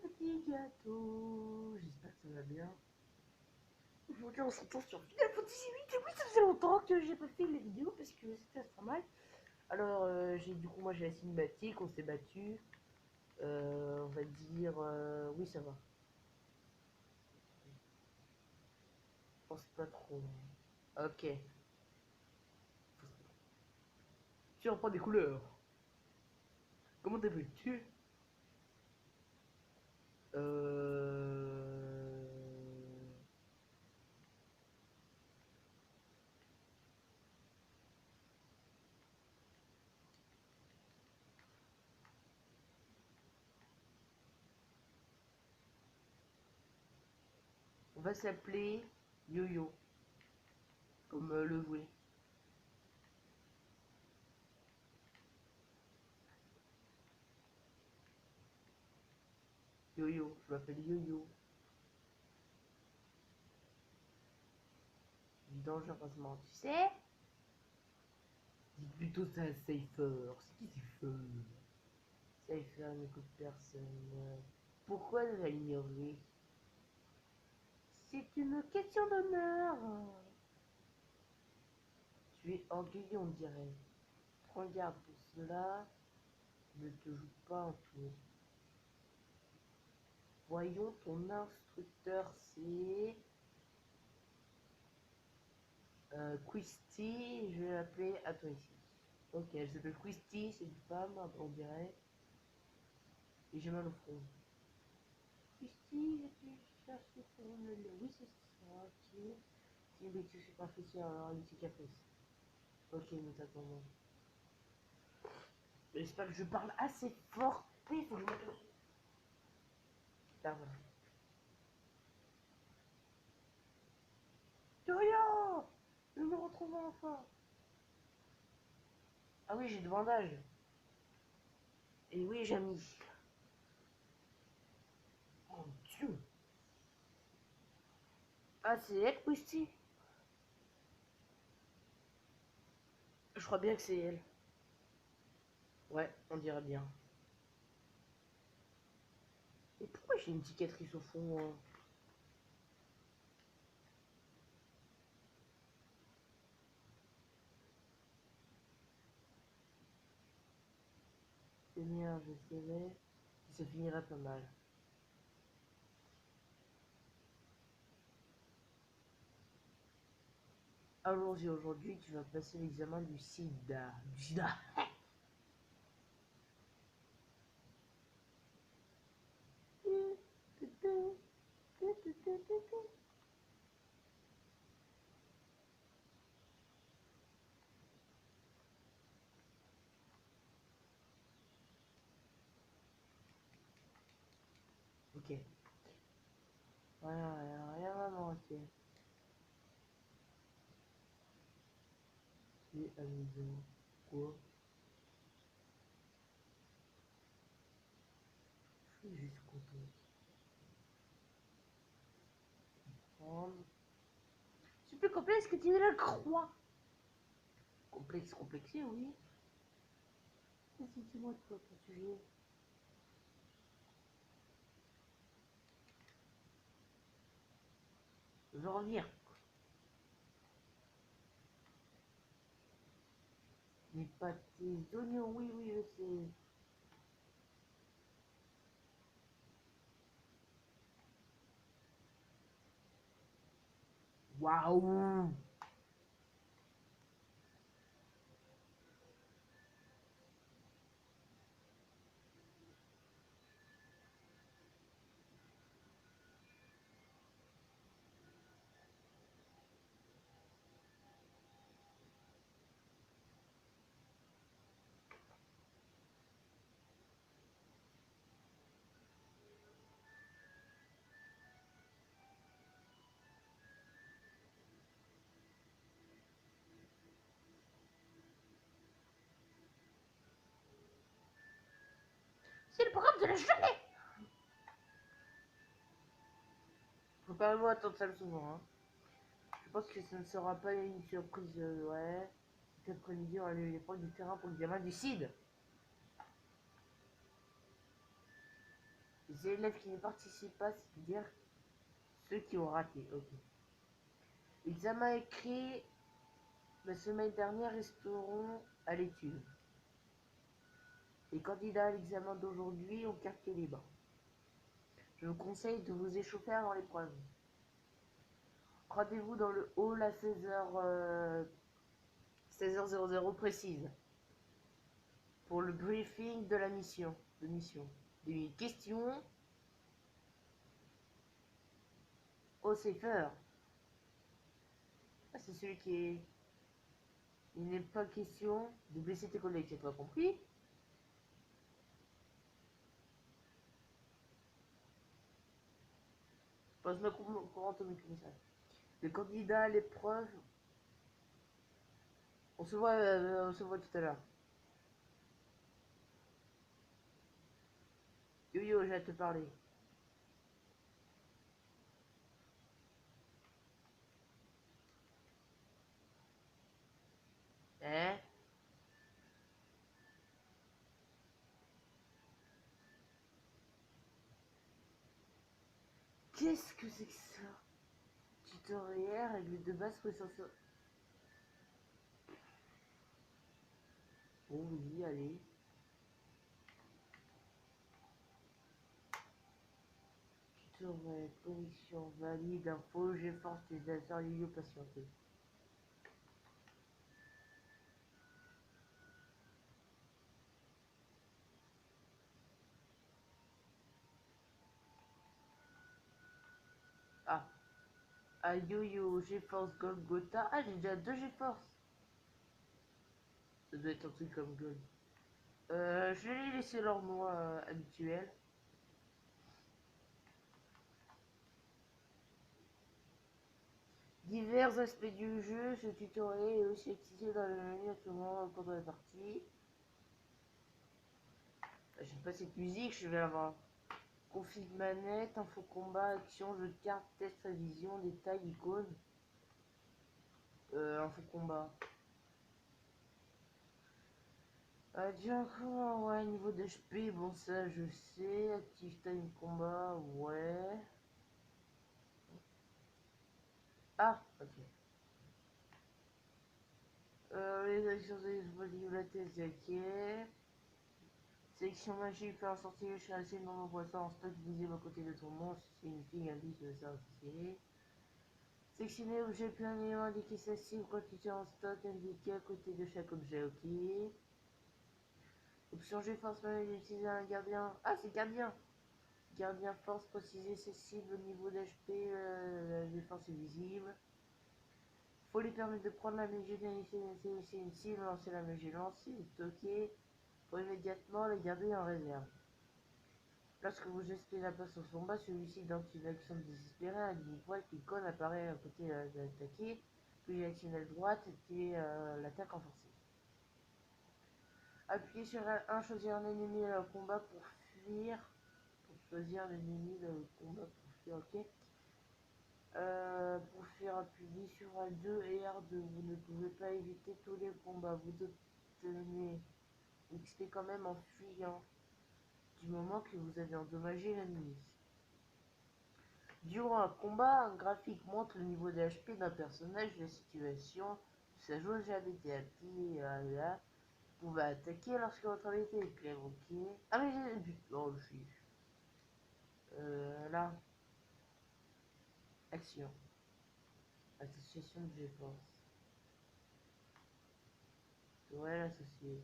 petit gâteau. J'espère que ça va bien. Aujourd'hui, on s'entend sur Final Fantasy VIII. Et oui, ça faisait longtemps que j'ai pas fait les vidéos parce que c'était pas mal. Alors, moi j'ai la cinématique, on s'est battu. On va dire. Oui, ça va. Je pense pas trop. Ok. Tu reprends des couleurs. Comment t'appelles-tu? Euh... On va s'appeler Yo-Yo. Comme le jouet. Yo-Yo, je m'appelle Yo-Yo. Dangereusement, tu sais? Dis plutôt ça à Cypher. C'est qui Cypher? Cypher n'écoute personne. Pourquoi ne l'a ignorer? C'est une question d'honneur. Tu es orgueilleux, on dirait. Prends garde pour cela. Ne te joue pas un tour. Voyons, ton instructeur, c'est... Christy, je vais l'appeler à toi ici. Ok, elle s'appelle Christy, c'est une femme, on dirait. Et j'ai mal au front. Christy, je vais chercher pour le lait. Oui, c'est ça, ok. Si mais tu fais pas fait alors une cicatrice. Ok, nous t'attendons. J'espère que je parle assez fort. Oui, il faut que je me... Là, voilà. Dorian, nous nous retrouvons enfin. Ah oui, j'ai de bandages. Et oui, j'ai mis. Mon Dieu. Ah, c'est elle, Christy? Je crois bien que c'est elle. Ouais, on dirait bien. Et pourquoi j'ai une cicatrice au fond Seigneur, je savais que ça finirait pas mal. Allons-y, aujourd'hui, tu vas passer l'examen du sida. Du sida. Ok. Rien à manquer. C'est amusant. Quoi? Je suis juste content. Prendre. Super complexe que tu le crois. Complexe, complexé, oui. Vas-y, dis-moi de quoi tu veux. Je reviens. Les pâtés d'oignons, oui, oui, je sais. Waouh! C'est le programme de la journée! Faut pas moi attendre ça souvent, hein. Je pense que ça ne sera pas une surprise, ouais. Cet après-midi, on a eu les points du terrain pour l'examen du CID. Les élèves qui ne participent pas, c'est-à-dire ceux qui ont raté. Ok. L'examen écrit la semaine dernière resteront à l'étude. Les candidats à l'examen d'aujourd'hui ont carte libre. Je vous conseille de vous échauffer avant l'épreuve. Rendez-vous dans le hall à 16h00 précise pour le briefing de la mission. Des questions au safer. Ah, c'est celui qui est... Il n'est pas question de blesser tes collègues, c'est pas compris? Pose-moi courant au commissaire. Le candidat à l'épreuve. On se voit tout à l'heure. Yo, j'ai à te parler. Hein? Qu'est-ce que c'est que ça? Tutoriel, règle de base, présentation. Bon, oui, allez. Tutoriel, connexion valide, info, j'efforce les affaires liées patienter. Ah. Ah, yo, GeForce Golgotha. Ah, j'ai déjà 2 GeForce. Ça doit être un truc comme Gold. Je vais les laisser leur nom habituel. Divers aspects du jeu, ce tutoriel est aussi accessible dans le menu actuellement pendant la partie. J'aime pas cette musique, je vais avoir config manette, info combat, action, jeu de cartes, test, révision, détails, icônes. Info combat. Ouais, niveau d'HP, bon ça je sais. Active time combat, ouais. Ah, ok. Les actions de la thèse, ok. Sélection magique, faire sortir chez assez de nombreux poissons en stock visible à côté de ton nom, c'est une fille indice de ça associé. Sélectionner objet plein élément indiquer sa cible, quantité en stock indiqué à côté de chaque objet, ok. Option G force manuelle d'utiliser un gardien. Ah, c'est gardien! Gardien force, préciser ses cibles au niveau d'HP, la défense est visible. Faut lui permettre de prendre la magie, d'initier une cible, lancer la magie lancée, stocker. Faut immédiatement le garder en réserve. Lorsque vous gestez la place au combat, celui-ci dans une action désespérée, un mini-poil qui icône apparaît à côté de l'attaqué, puis l'actionne à droite et l'attaque renforcée. Appuyez sur L1, choisir un ennemi au combat pour fuir. Pour choisir l'ennemi au combat pour fuir, ok. Pour fuir, appuyez sur L2 et R2. Vous ne pouvez pas éviter tous les combats. Vous obtenez XP quand même en fuyant du moment que vous avez endommagé l'ennemi. Durant un combat, un graphique montre le niveau de HP d'un personnage, la situation de sa jauge ABT active, là. Vous pouvez attaquer lorsque votre habilité est claire, ok. Ah mais j'ai le but. Oh le chiffre. Là. Action. Association de GeForce. Ouais, l'associé.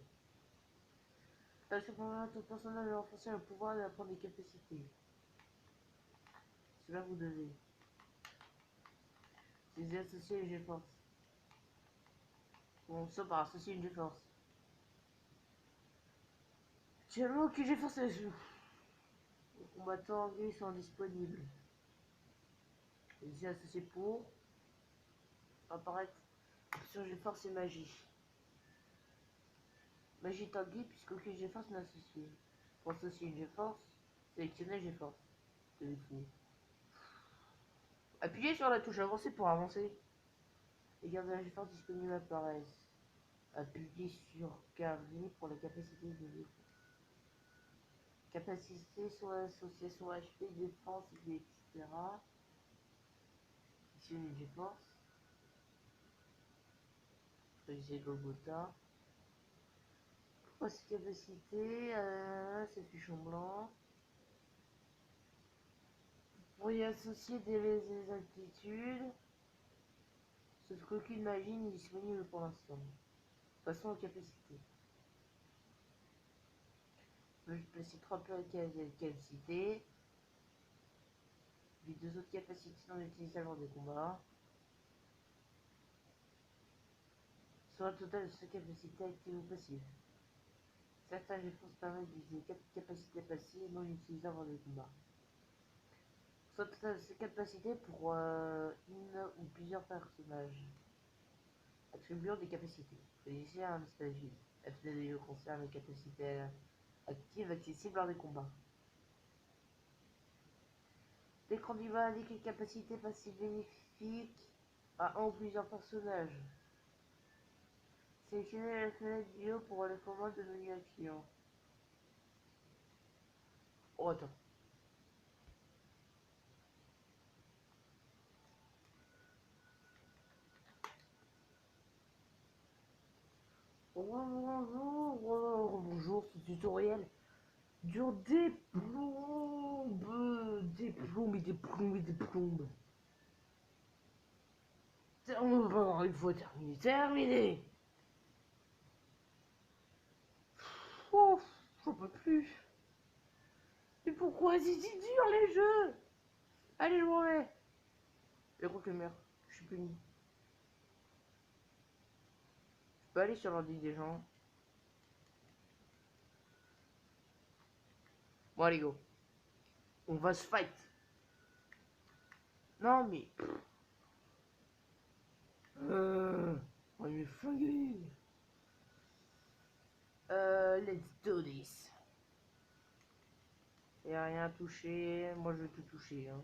Cependant, tout personnage de renforcer le pouvoir et d'apprendre des capacités. Cela vous devez. C'est associé et GeForce. Bon, ça par associer une GeForce. Actuellement, que GeForce est joue. Les combattants anglais sont disponibles. Les associés pour apparaître sur GeForce et magie. Magie est anglais puisque aucune GeForce n'est associée. Pour associer une GeForce, sélectionnez GeForce. Appuyez sur la touche avancée pour avancer. Les gardes de la GeForce disponibles apparaissent. Appuyez sur carré pour la capacité de GeForce. Capacité sur l'association HP, défense, etc. Ici, une défense. J'ai Gogota. Aussi capacité, c'est fichon blanc. Pour y associer des aptitudes. Sauf qu'aucune magie n'est disponible pour l'instant. Passons aux capacités. Je vais placer 3 capacités. Les 2 autres capacités sont utilisables lors des combats. Sur un total de 5 capacités actives ou passives. Certaines défenses permettent d'utiliser 4 capacités passives non utilisables lors des combats. Sur un total de 5 capacités pour une ou plusieurs personnages. Attribuant des capacités. Choisissez un espace vide. La finalité concerne les capacités actives accessibles lors des combats. L'écran du bas indique les capacités passives bénéfiques à un ou plusieurs personnages. Sélectionnez la fenêtre du haut pour le format de menu action. Oh, attends. Bonjour, ce tutoriel dure des plombes, des plombes et des plombes et des plombes. Il faut terminer, terminer. Oh, j'en peux plus. Mais pourquoi c'est si dur les jeux? Allez, je m'en vais. Je crois que le mur, je suis puni. Je peux aller sur l'ordi des gens. Bon, allez, go. On va se fight. Non, mais... on va me flinguer. Let's do this. Il n'y a rien à toucher. Moi, je vais tout toucher. Hein.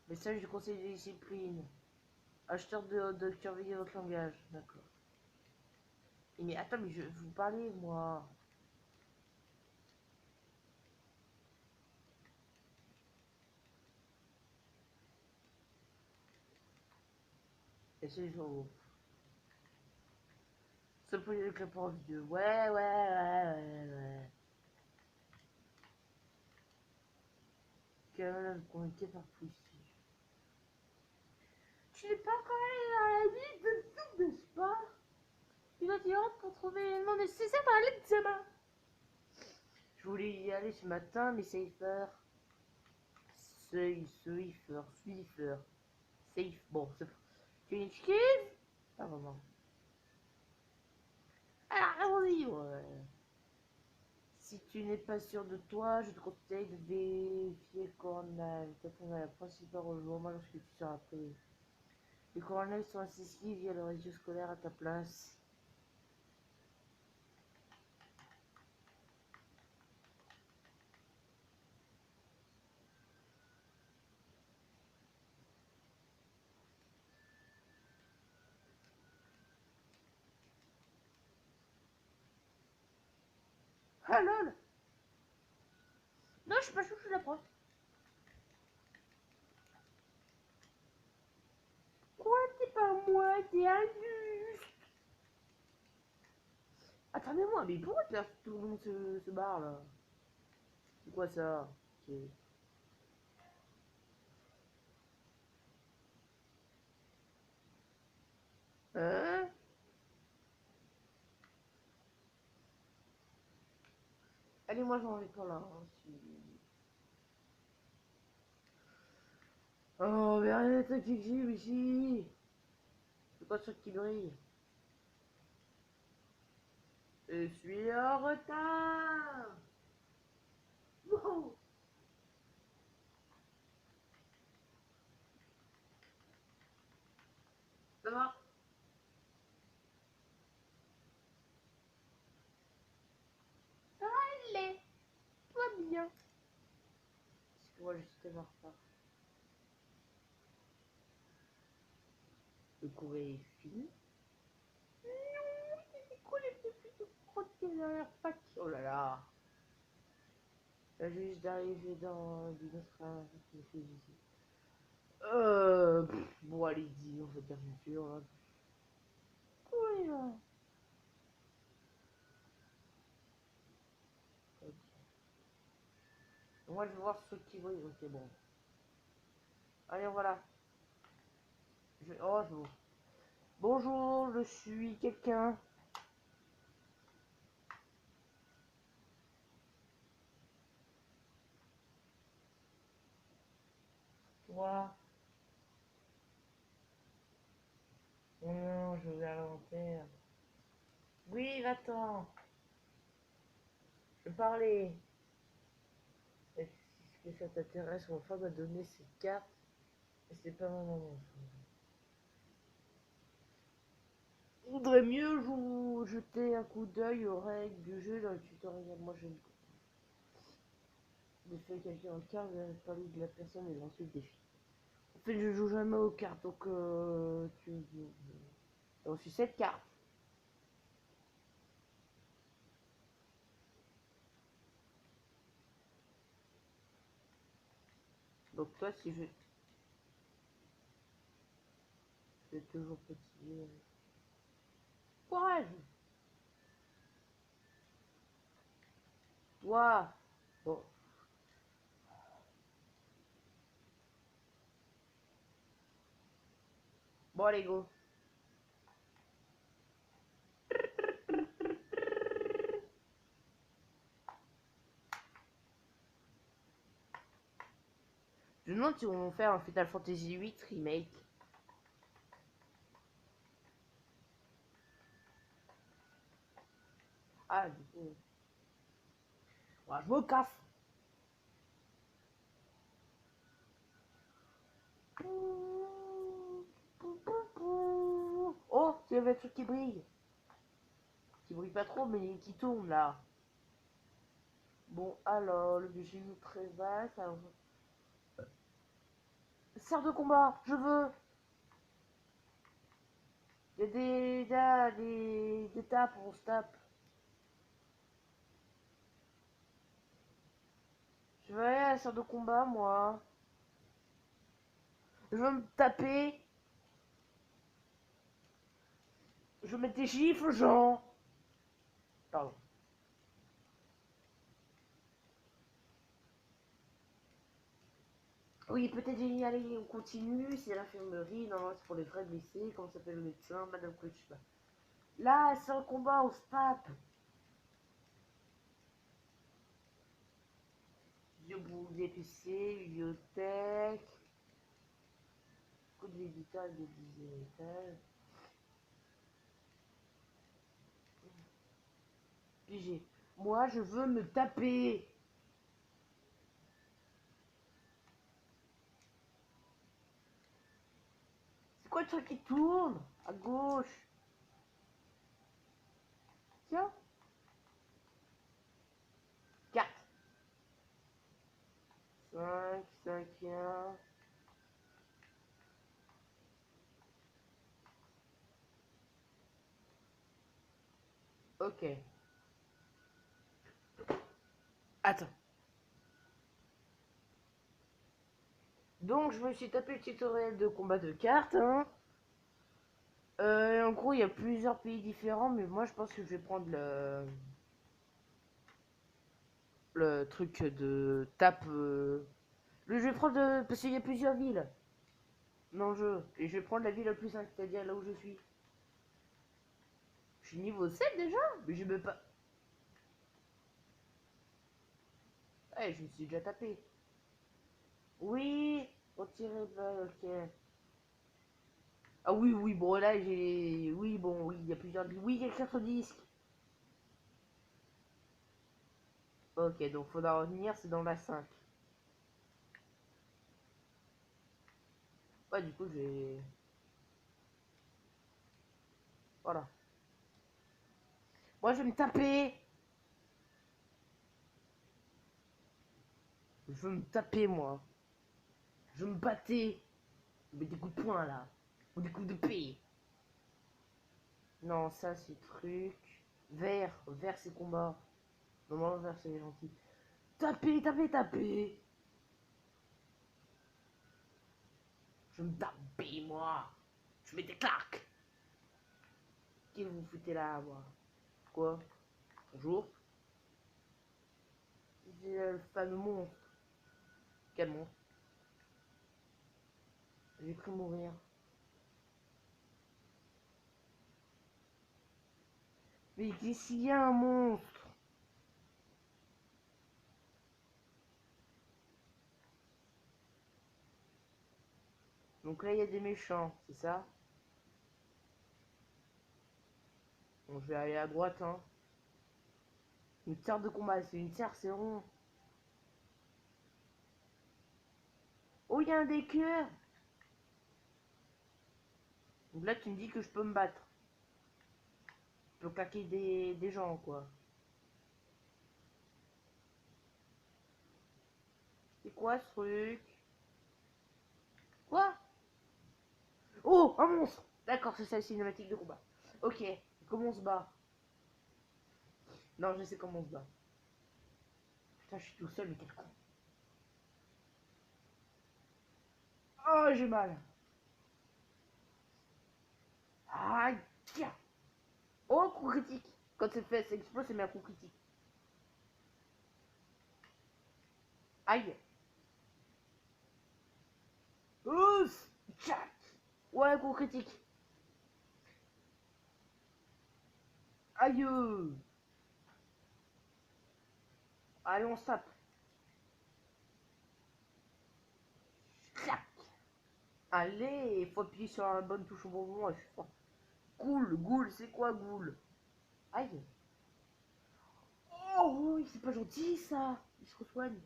Message du conseil de discipline. Acheteur de surveiller votre langage. D'accord. Mais attends, mais je vais vous parler, moi. Et c'est genre... Se poser le clap en vidéo. Ouais. Quel communiqué par ici. Tu n'es pas encore allé dans la ville de tout, n'est-ce pas? Tu dois t'y rendre pour trouver l'élément nécessaire dans l'examen. Je voulais y aller ce matin, mais Safer. Safe. Bon, c'est... Tu une excuse? Pas vraiment. Alors, allons-y, ouais. Si tu n'es pas sûr de toi, je te conseille de vérifier qu'on a la principale au moment lorsque tu seras pris. Les coronels sont associés via le réseau scolaire à ta place. Ah lol! Non, je suis pas chouchou la prof. Quoi, t'es pas moi, t'es injuste. Attendez-moi, mais pourquoi tout le monde se barre là? C'est quoi ça? Ok. Hein? Allez, moi j'en vais pas là. Hein, oh, mais arrête avec les gibes ici! C'est quoi ça qui brille? Je suis en retard! Wow. Ça va? Allez, tout va bien. Parce que moi je suis tellement en retard. Le courrier est fini. Oh là là. Là, j'ai juste d'arriver dans notre ici. Bon, allez-y, on va dire bien sûr. Hein. Oui, là. Okay. Moi, je vais voir ceux qui brillent. Ok, bon. Allez, voilà. Oh, bonjour, je suis quelqu'un. Toi. Non, je vais à l'inventaire. Oui, va-t'en. Je parlais. Est-ce que ça t'intéresse? Mon frère m'a donné ses cartes. Et c'est pas mon moment. Je voudrais mieux vous jeter un coup d'œil aux règles du jeu dans le tutoriel. Moi, je j'ai fait quelqu'un en carte, j'ai parlé de la personne et lancé le défi. En fait, je joue jamais aux cartes, donc j'ai reçu cette carte. Donc toi, si je... C'est toujours petit. Courage. Toi. Bon. Bon, allez, go. Je me demande si on va faire un Final Fantasy 8 remake. Ah, du coup... Ouais, je me casse. Oh, c'est le truc qui brille. Qui brille pas trop, mais qui tourne, là. Bon, alors, le budget est très vaste. Alors... Serre de combat, je veux. Il y a des tapes, on se tape. Je veux aller à la salle de combat, moi. Je veux me taper. Je veux mettre des gifles, Jean. Pardon. Oui, peut-être y aller, on continue. C'est l'infirmerie. Non, c'est pour les vrais blessés. Comment s'appelle le médecin? Madame Kutschba. Là, c'est un combat, on se tape. Vieux bout d'épicier, bibliothèque. Coup de l'éditeur de 10e étage. Pigé. Moi, je veux me taper. C'est quoi le truc qui tourne? À gauche. Tiens. 4. 5, 5, 1. Ok. Attends. Donc, je me suis tapé le tutoriel de combat de cartes. Hein. En gros, il y a plusieurs pays différents, mais moi, je pense que je vais prendre le truc de tape. Je vais prendre parce qu'il y a plusieurs villes dans le jeu. Et je vais prendre la ville la plus simple, c'est-à-dire là où je suis. Je suis niveau 7 déjà, mais je me pas. Ouais, je me suis déjà tapé. Oui, retirez pas, ok. Ah oui, oui, bon là j'ai... Oui, bon, oui, il y a plusieurs... Oui, il y a 4 disques. Ok, donc faudra revenir, c'est dans la 5. Ouais, du coup, j'ai... Voilà. Moi, je vais me taper. Je veux me taper, moi. Je veux me battais. Je mets des coups de poing, là. Ou des coups de pied. Non, ça, c'est truc. Vert, vert c'est combat. Normalement vert c'est gentil. Tapez, tapez, tapez. Je me taper moi. Je mets des claques. Qu'est-ce que vous foutez là moi? Quoi? Bonjour. C'est le fameux monstre. Quel monstre? J'ai cru mourir. Mais qu'est-ce qu'il y a un monstre? Donc là il y a des méchants, c'est ça? Bon, je vais aller à droite hein. Une terre de combat, c'est une terre, c'est rond. Oh, il y a un des cœurs. Donc là, tu me dis que je peux me battre. Je peux claquer des gens, quoi. C'est quoi ce truc? Quoi? Oh, un monstre. D'accord, c'est ça, la cinématique de combat. Ok, comment on se bat? Non, je sais comment on se bat. Putain, je suis tout seul, mais quel con. Oh, j'ai mal. Aïe, tiens. Oh, coup critique. Quand c'est fait, ça explose, c'est un coup critique. Aïe. Ouf. Tchac. Ouais, coup critique. Aïe. Allez, on se tape. Clac. Allez, il faut appuyer sur la bonne touche au bon moment. Je suis fort. Ghoul, ghoul, c'est quoi ghoul? Aïe. Oh, oui, c'est pas gentil ça. Il se resoigne.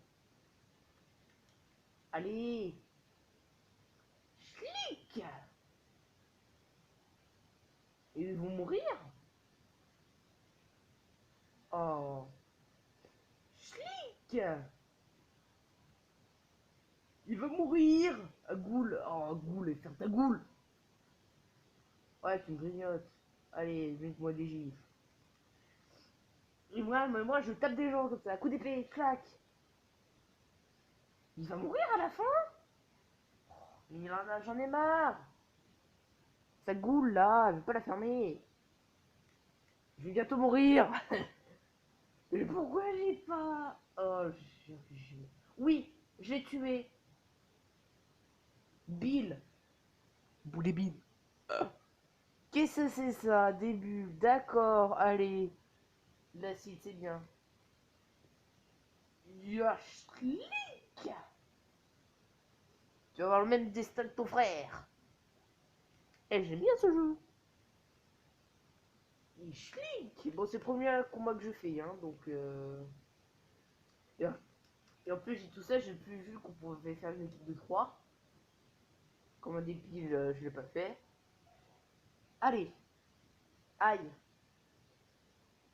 Allez. Schlick. Et ils vont mourir. Oh. Schlick. Il va mourir. Ghoul. Oh, ghoul, et faire ta ghoul. Ouais, tu me grignotes. Allez, mets-moi des gifs. Et moi, je tape des gens comme ça. Coup d'épée, clac. Il va mourir à la fin. Mais j'en ai marre. Sa goule là, je vais pas la fermer. Je vais bientôt mourir. Mais pourquoi j'ai pas... Oh, oui, j'ai tué. Bill. Boulet Bill. Qu'est-ce que c'est ça? Début. D'accord, allez. L'acide, c'est bien. Yashlik. Tu vas avoir le même destin que ton frère. Eh, j'aime bien ce jeu. Yashlik. Bon, c'est le premier combat que je fais, hein, donc... Et en plus, j'ai tout ça, j'ai plus vu qu'on pouvait faire une équipe de 3. Comme un débile, je l'ai pas fait. Allez. Aïe.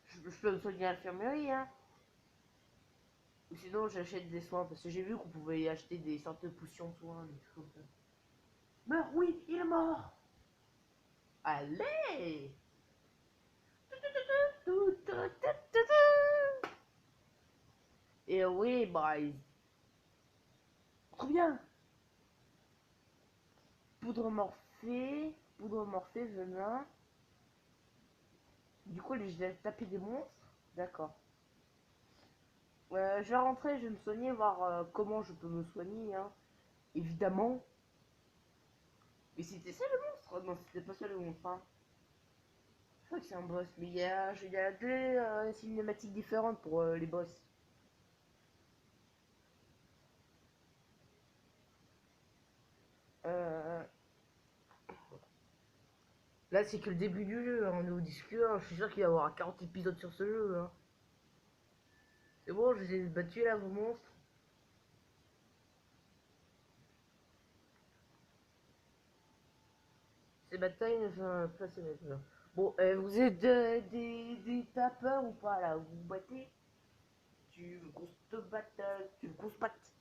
Je peux me soigner à l'infirmerie, hein. Ou sinon, j'achète des soins, parce que j'ai vu qu'on pouvait y acheter des sortes de potions de soins, des trucs comme ça. Meurs, oui, il est mort. Allez. Et oui, boys. Trop bien. Poudre morphée, venin. Du coup, je vais taper des monstres. D'accord. Je vais rentrer, je vais me soigner, voir comment je peux me soigner, hein. Évidemment. Mais c'était ça le monstre? Non, c'était pas ça le monstre, hein. Je crois que c'est un boss, mais il y a deux cinématiques différentes pour les boss. Euh, Là, c'est que le début du jeu, hein. On est au disque 1, je suis sûr qu'il va y avoir 40 épisodes sur ce jeu, hein. C'est bon, je les ai battus là, vos monstres. Ces batailles, enfin, pas ces batailles. Bon, vous êtes des tapeurs ou pas là? Vous vous battez? Tu veux qu'on se batte? Tu veux qu'on se batte?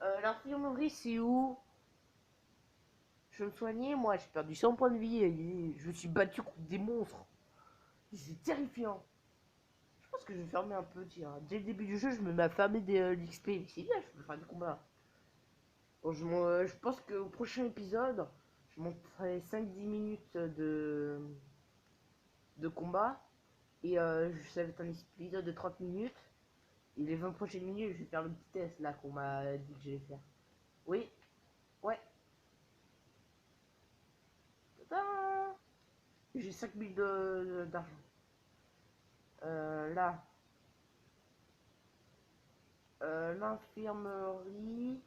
L'infirmerie, c'est où? Je me soignais, moi, j'ai perdu 100 points de vie. Et je me suis battu contre des monstres. C'est terrifiant. Je pense que je vais fermer un peu, tiens. Dès le début du jeu, je me mets à farmer des l'XP. C'est bien, je peux faire des combats. Bon, je pense qu'au prochain épisode, je montrerai 5-10 minutes de combat. Et ça va être un épisode de 30 minutes. Et les 20 prochaines minutes, je vais faire le petit test là qu'on m'a dit que j'allais faire. Oui, ouais. Tadam. J'ai 5000 d'argent. Là, l'infirmerie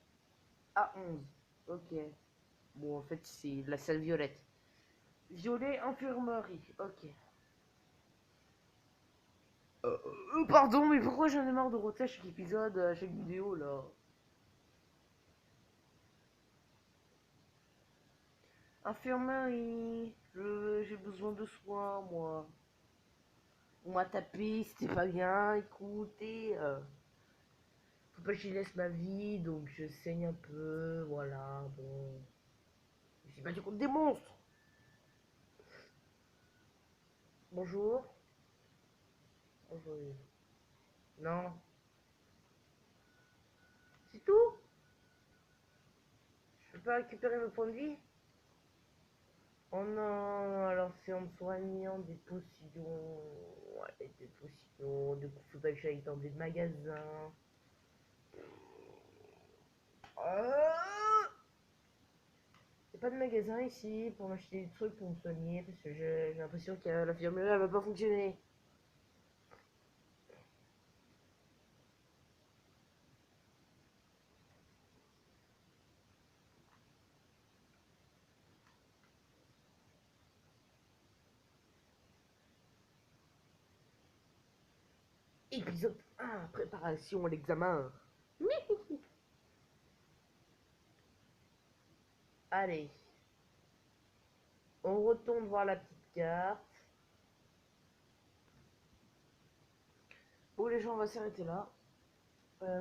à 11. Ok. Bon, en fait, c'est la salle violette. Violet, infirmerie. Ok. Pardon, mais pourquoi j'en ai marre de roter à chaque épisode, à chaque vidéo là? Infirmerie. J'ai besoin de soins, moi. On m'a tapé, c'était pas bien. Écoutez, faut pas que j'y laisse ma vie, donc je saigne un peu. Voilà, bon. J'ai battu contre des monstres. Bonjour. Bonjour. Non. C'est tout? Je peux pas récupérer mes points de vie? Oh non, alors c'est en me soignant des potions. Ouais, des potions. Du coup, faudrait que j'aille dans des magasins. Y'a pas de magasin ici pour m'acheter des trucs pour me soigner parce que j'ai l'impression que l'infirmerie elle va pas fonctionner. Épisode 1, préparation à l'examen. Allez, on retourne voir la petite carte. Bon les gens, on va s'arrêter là.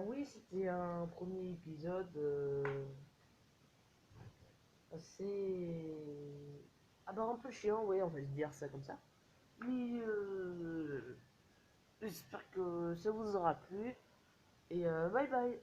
Oui, c'était un premier épisode assez... Ah bah un peu chiant, oui, on va se dire ça comme ça. Mais j'espère que ça vous aura plu. Et bye bye.